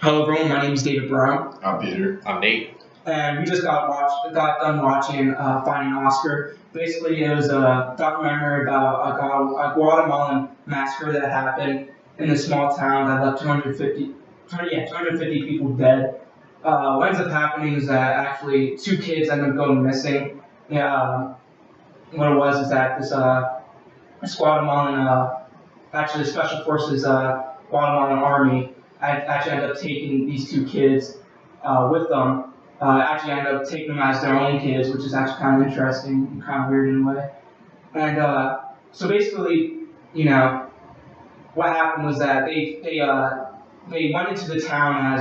Hello everyone, my name is David Brown. I'm Peter. I'm Nate. And we just got done watching Finding Oscar. Basically, it was a documentary about a Guatemalan massacre that happened in a small town that left 250 people dead. What ends up happening is that actually two kids ended up going missing. Yeah, what it was is that this Guatemalan, actually Special Forces Guatemalan Army, actually ended up taking these two kids with them. Actually ended up taking them as their own kids, which is actually kind of interesting and kind of weird in a way. And so basically, what happened was that they went into the town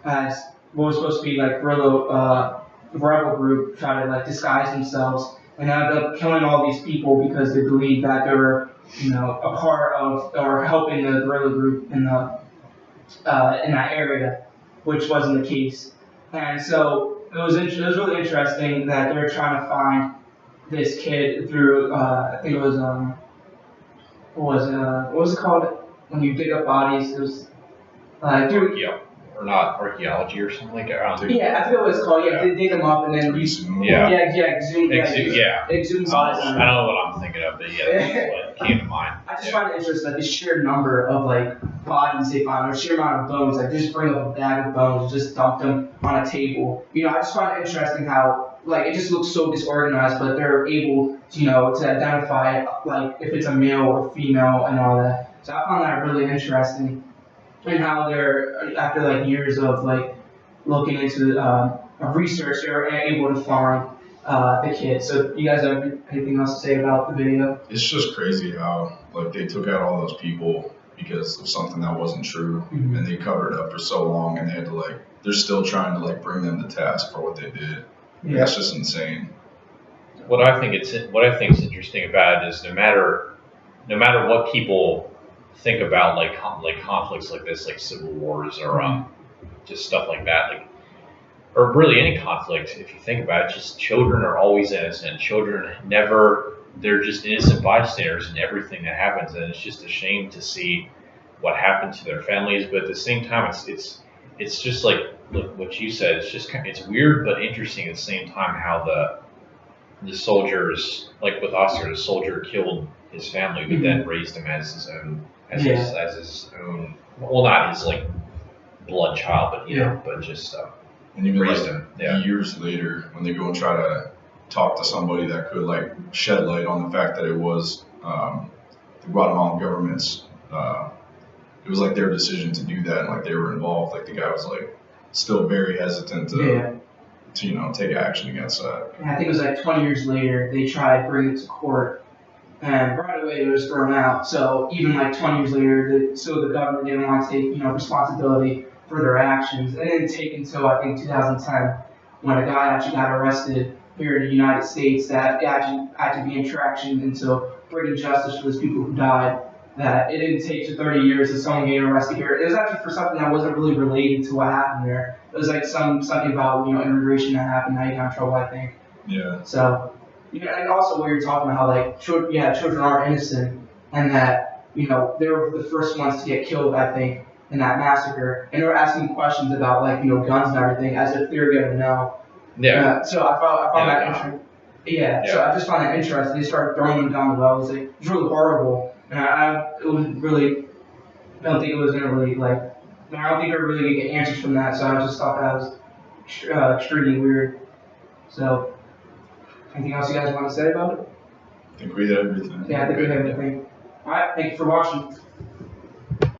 as what was supposed to be like guerrilla rebel group, try to like disguise themselves, and ended up killing all these people because they believed that they were a part of or helping the guerrilla group in that area, which wasn't the case. And so it was really interesting that they were trying to find this kid through I think it was what was it called when you dig up bodies? It was Archaeology or something like that. Yeah, I forget what it's called. Yeah, they dig them up and then Zoom. exhume. Exhume bodies. I don't know what I'm thinking of, but that's what came to mind. I just find it interesting that the sheer number of like bodies they find, or sheer amount of bones, like they just bring up a bag of bones, just dump them on a table. I just find it interesting how like it just looks so disorganized, but they're able to identify like if it's a male or female and all that. So I found that really interesting. And how they're, after like years of like looking into research, they were able to find the kid. So you guys have anything else to say about the video? It's just crazy how like they took out all those people because of something that wasn't true, and they covered it up for so long, and they had to they're still trying to bring them to task for what they did. Yeah. That's just insane. What I think is interesting about it is no matter what people think about like conflicts like this, like civil wars or just stuff like that, or really any conflict, if you think about it, just children are always innocent. Children they're just innocent bystanders in everything that happens, and it's just a shame to see what happened to their families. But at the same time, it's just like what you said. It's weird but interesting at the same time how the soldiers, like with Oscar, the soldier killed his family, but then raised him as his own. As his own, well, not his blood child, but but just and even raised him. Yeah. Years later, when they go and try to talk to somebody that could shed light on the fact that it was the Guatemalan government's, it was their decision to do that, and they were involved. The guy was still very hesitant to take action against that. And I think it was 20 years later they tried bringing it to court. And right away it was thrown out. So even 20 years later, the government didn't want to take responsibility for their actions. It didn't take until I think 2010 when a guy actually got arrested here in the United States that actually had to be in traction until bringing justice for those people who died. That it didn't take to 30 years of someone getting arrested here. It was actually for something that wasn't really related to what happened there. It was something about immigration that happened that he got in trouble, I think. Yeah. So. And also what you're talking about how children are innocent, and that they were the first ones to get killed, I think, in that massacre, and they were asking questions about guns and everything as if they were gonna know. Yeah. So I found that interesting. Yeah. So I just found that interesting. They started throwing them down the well. It was really horrible, and I don't think it was gonna really I don't think they were really gonna get answers from that. So I just thought that was extremely weird. So. Anything else you guys want to say about it? I think we did everything. Yeah, I think we did everything. All right, thank you for watching.